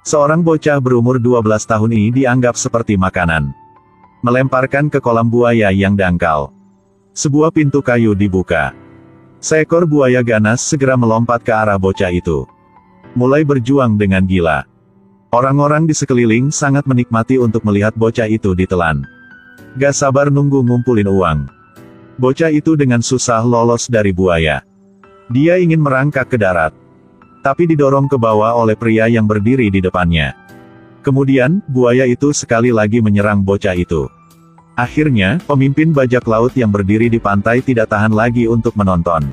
Seorang bocah berumur 12 tahun ini dianggap seperti makanan. Melemparkan ke kolam buaya yang dangkal. Sebuah pintu kayu dibuka. Seekor buaya ganas segera melompat ke arah bocah itu. Mulai berjuang dengan gila. Orang-orang di sekeliling sangat menikmati untuk melihat bocah itu ditelan. Gak sabar nunggu ngumpulin uang. Bocah itu dengan susah lolos dari buaya. Dia ingin merangkak ke darat. Tapi didorong ke bawah oleh pria yang berdiri di depannya. Kemudian, buaya itu sekali lagi menyerang bocah itu. Akhirnya, pemimpin bajak laut yang berdiri di pantai tidak tahan lagi untuk menonton.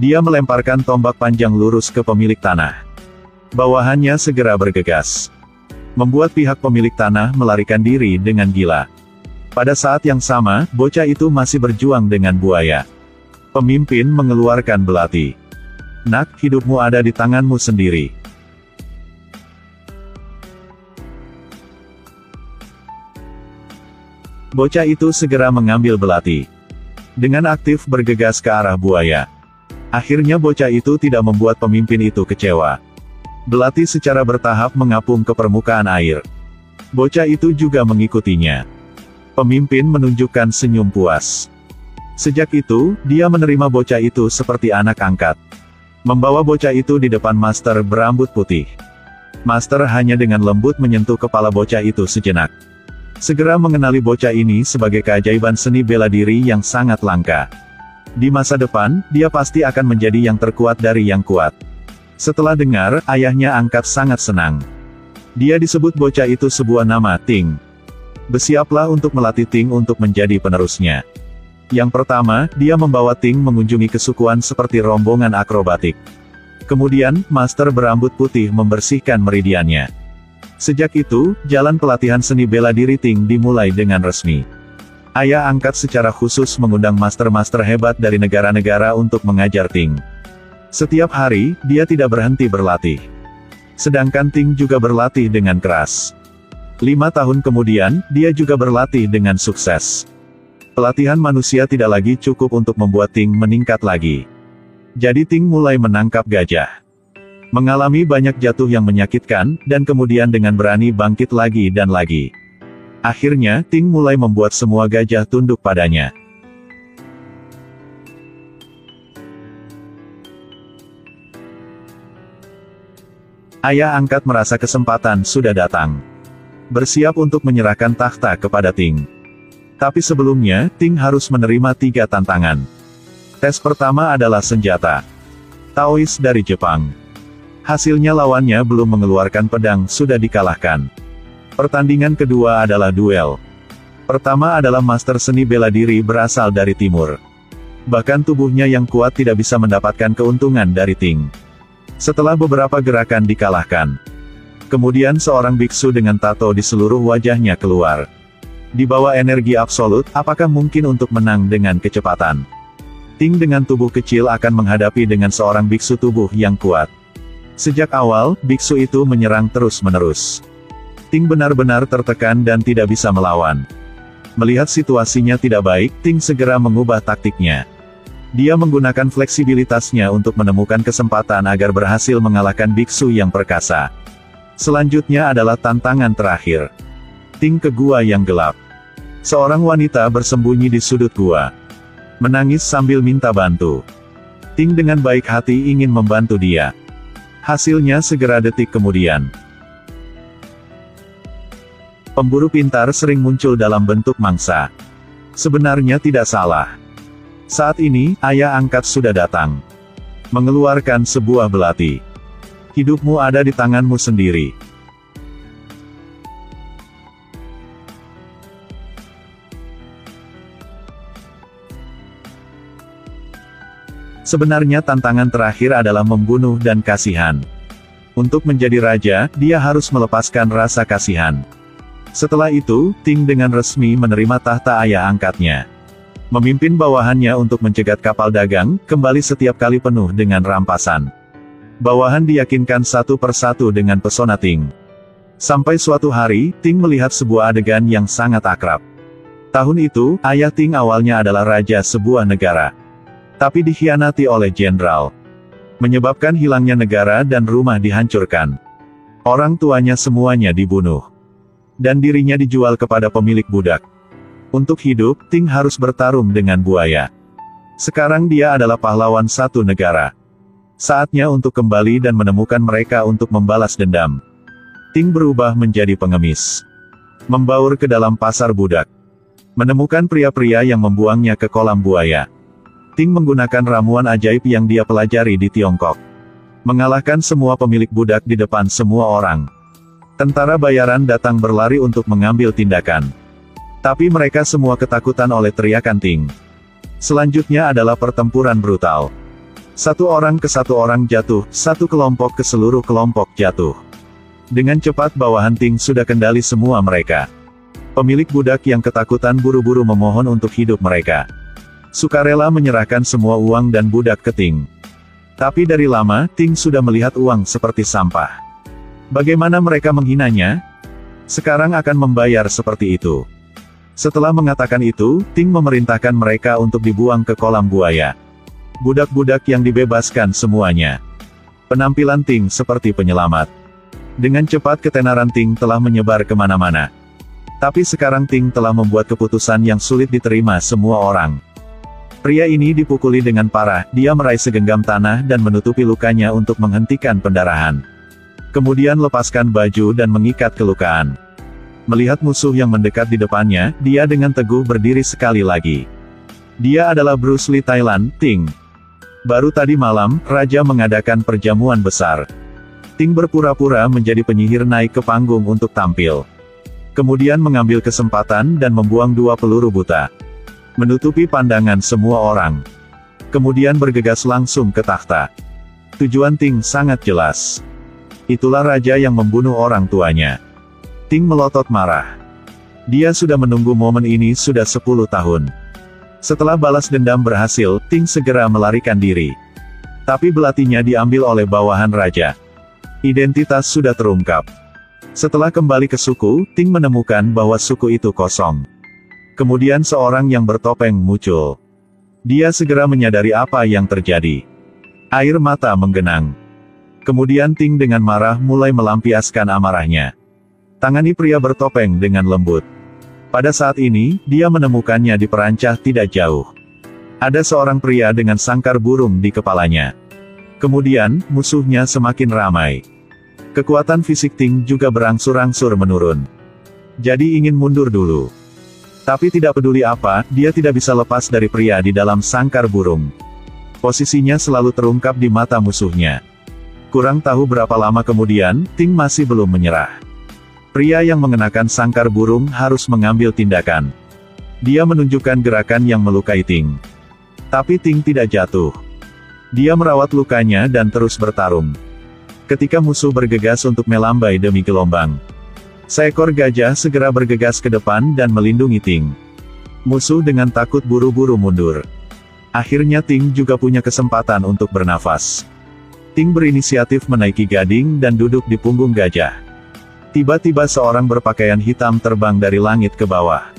Dia melemparkan tombak panjang lurus ke pemilik tanah. Bawahannya segera bergegas. Membuat pihak pemilik tanah melarikan diri dengan gila. Pada saat yang sama, bocah itu masih berjuang dengan buaya. Pemimpin mengeluarkan belati. Nak, hidupmu ada di tanganmu sendiri. Bocah itu segera mengambil belati. Dengan aktif bergegas ke arah buaya. Akhirnya bocah itu tidak membuat pemimpin itu kecewa. Belati secara bertahap mengapung ke permukaan air. Bocah itu juga mengikutinya. Pemimpin menunjukkan senyum puas. Sejak itu, dia menerima bocah itu seperti anak angkat. Membawa bocah itu di depan master berambut putih. Master hanya dengan lembut menyentuh kepala bocah itu sejenak. Segera mengenali bocah ini sebagai keajaiban seni bela diri yang sangat langka. Di masa depan, dia pasti akan menjadi yang terkuat dari yang kuat. Setelah dengar, ayahnya angkat sangat senang. Dia disebut bocah itu sebuah nama, Ting. Bersiaplah untuk melatih Ting untuk menjadi penerusnya. Yang pertama, dia membawa Ting mengunjungi kesukuan seperti rombongan akrobatik. Kemudian, master berambut putih membersihkan meridiannya. Sejak itu, jalan pelatihan seni bela diri Ting dimulai dengan resmi. Ayah angkat secara khusus mengundang master-master hebat dari negara-negara untuk mengajar Ting. Setiap hari, dia tidak berhenti berlatih. Sedangkan Ting juga berlatih dengan keras. 5 tahun kemudian, dia juga berlatih dengan sukses. Pelatihan manusia tidak lagi cukup untuk membuat Ting meningkat lagi. Jadi Ting mulai menangkap gajah. Mengalami banyak jatuh yang menyakitkan, dan kemudian dengan berani bangkit lagi dan lagi. Akhirnya, Ting mulai membuat semua gajah tunduk padanya. Ayah angkat merasa kesempatan sudah datang. Bersiap untuk menyerahkan takhta kepada Ting. Tapi sebelumnya, Ting harus menerima 3 tantangan. Tes pertama adalah senjata Taois dari Jepang. Hasilnya lawannya belum mengeluarkan pedang sudah dikalahkan. Pertandingan kedua adalah duel. Pertama adalah master seni bela diri berasal dari timur. Bahkan tubuhnya yang kuat tidak bisa mendapatkan keuntungan dari Ting. Setelah beberapa gerakan dikalahkan. Kemudian seorang biksu dengan tato di seluruh wajahnya keluar. Di bawah energi absolut, apakah mungkin untuk menang dengan kecepatan? Ting dengan tubuh kecil akan menghadapi dengan seorang biksu tubuh yang kuat. Sejak awal, biksu itu menyerang terus-menerus. Ting benar-benar tertekan dan tidak bisa melawan. Melihat situasinya tidak baik, Ting segera mengubah taktiknya. Dia menggunakan fleksibilitasnya untuk menemukan kesempatan agar berhasil mengalahkan biksu yang perkasa. Selanjutnya adalah tantangan terakhir. Ting ke gua yang gelap. Seorang wanita bersembunyi di sudut gua. Menangis sambil minta bantu. Ting dengan baik hati ingin membantu dia. Hasilnya segera detik kemudian. Pemburu pintar sering muncul dalam bentuk mangsa. Sebenarnya tidak salah. Saat ini, ayah angkat sudah datang. Mengeluarkan sebuah belati. Hidupmu ada di tanganmu sendiri. Sebenarnya tantangan terakhir adalah membunuh dan kasihan. Untuk menjadi raja, dia harus melepaskan rasa kasihan. Setelah itu, Ting dengan resmi menerima tahta ayah angkatnya. Memimpin bawahannya untuk mencegat kapal dagang, kembali setiap kali penuh dengan rampasan. Bawahan diyakinkan satu persatu dengan pesona Ting. Sampai suatu hari, Ting melihat sebuah adegan yang sangat akrab. Tahun itu, ayah Ting awalnya adalah raja sebuah negara. Tapi dikhianati oleh jenderal. Menyebabkan hilangnya negara dan rumah dihancurkan. Orang tuanya semuanya dibunuh. Dan dirinya dijual kepada pemilik budak. Untuk hidup, Ting harus bertarung dengan buaya. Sekarang dia adalah pahlawan satu negara. Saatnya untuk kembali dan menemukan mereka untuk membalas dendam. Ting berubah menjadi pengemis. Membaur ke dalam pasar budak. Menemukan pria-pria yang membuangnya ke kolam buaya. Ting menggunakan ramuan ajaib yang dia pelajari di Tiongkok. Mengalahkan semua pemilik budak di depan semua orang. Tentara bayaran datang berlari untuk mengambil tindakan. Tapi mereka semua ketakutan oleh teriakan Ting. Selanjutnya adalah pertempuran brutal. Satu orang ke satu orang jatuh, satu kelompok ke seluruh kelompok jatuh. Dengan cepat bawahan Ting sudah kendali semua mereka. Pemilik budak yang ketakutan buru-buru memohon untuk hidup mereka. Sukarela menyerahkan semua uang dan budak ke Ting. Tapi dari lama, Ting sudah melihat uang seperti sampah. Bagaimana mereka menghinanya? Sekarang akan membayar seperti itu. Setelah mengatakan itu, Ting memerintahkan mereka untuk dibuang ke kolam buaya. Budak-budak yang dibebaskan semuanya. Penampilan Ting seperti penyelamat. Dengan cepat ketenaran Ting telah menyebar kemana-mana. Tapi sekarang Ting telah membuat keputusan yang sulit diterima semua orang. Pria ini dipukuli dengan parah, dia meraih segenggam tanah dan menutupi lukanya untuk menghentikan pendarahan. Kemudian lepaskan baju dan mengikat kelukaan. Melihat musuh yang mendekat di depannya, dia dengan teguh berdiri sekali lagi. Dia adalah Bruce Lee Thailand, Ting. Baru tadi malam, Raja mengadakan perjamuan besar. Ting berpura-pura menjadi penyihir naik ke panggung untuk tampil. Kemudian mengambil kesempatan dan membuang 2 peluru buta. Menutupi pandangan semua orang. Kemudian bergegas langsung ke takhta. Tujuan Ting sangat jelas. Itulah raja yang membunuh orang tuanya. Ting melotot marah. Dia sudah menunggu momen ini sudah 10 tahun. Setelah balas dendam berhasil, Ting segera melarikan diri. Tapi belatinya diambil oleh bawahan raja. Identitas sudah terungkap. Setelah kembali ke suku, Ting menemukan bahwa suku itu kosong. Kemudian seorang yang bertopeng muncul. Dia segera menyadari apa yang terjadi. Air mata menggenang. Kemudian Ting dengan marah mulai melampiaskan amarahnya. Tangani pria bertopeng dengan lembut. Pada saat ini, dia menemukannya di perancah tidak jauh. Ada seorang pria dengan sangkar burung di kepalanya. Kemudian, musuhnya semakin ramai. Kekuatan fisik Ting juga berangsur-angsur menurun. Jadi ingin mundur dulu. Tapi tidak peduli apa, dia tidak bisa lepas dari pria di dalam sangkar burung. Posisinya selalu terungkap di mata musuhnya. Kurang tahu berapa lama kemudian, Ting masih belum menyerah. Pria yang mengenakan sangkar burung harus mengambil tindakan. Dia menunjukkan gerakan yang melukai Ting. Tapi Ting tidak jatuh. Dia merawat lukanya dan terus bertarung. Ketika musuh bergegas untuk melambai demi gelombang, seekor gajah segera bergegas ke depan dan melindungi Ting. Musuh dengan takut buru-buru mundur. Akhirnya Ting juga punya kesempatan untuk bernafas. Ting berinisiatif menaiki gading dan duduk di punggung gajah. Tiba-tiba seorang berpakaian hitam terbang dari langit ke bawah.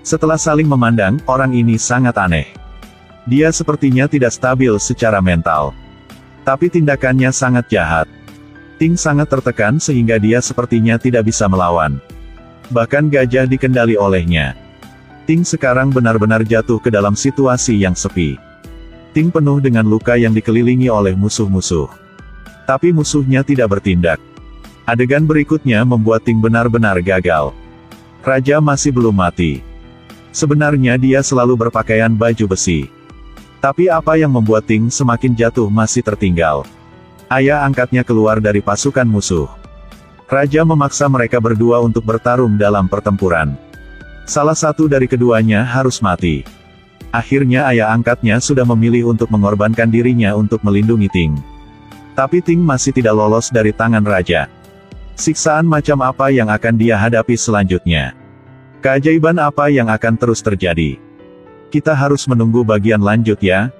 Setelah saling memandang, orang ini sangat aneh. Dia sepertinya tidak stabil secara mental. Tapi tindakannya sangat jahat. Ting sangat tertekan sehingga dia sepertinya tidak bisa melawan. Bahkan gajah dikendali olehnya. Ting sekarang benar-benar jatuh ke dalam situasi yang sepi. Ting penuh dengan luka yang dikelilingi oleh musuh-musuh. Tapi musuhnya tidak bertindak. Adegan berikutnya membuat Ting benar-benar gagal. Raja masih belum mati. Sebenarnya dia selalu berpakaian baju besi. Tapi apa yang membuat Ting semakin jatuh masih tertinggal. Ayah angkatnya keluar dari pasukan musuh. Raja memaksa mereka berdua untuk bertarung dalam pertempuran. Salah satu dari keduanya harus mati. Akhirnya ayah angkatnya sudah memilih untuk mengorbankan dirinya untuk melindungi Ting. Tapi Ting masih tidak lolos dari tangan raja. Siksaan macam apa yang akan dia hadapi selanjutnya? Keajaiban apa yang akan terus terjadi? Kita harus menunggu bagian lanjut ya.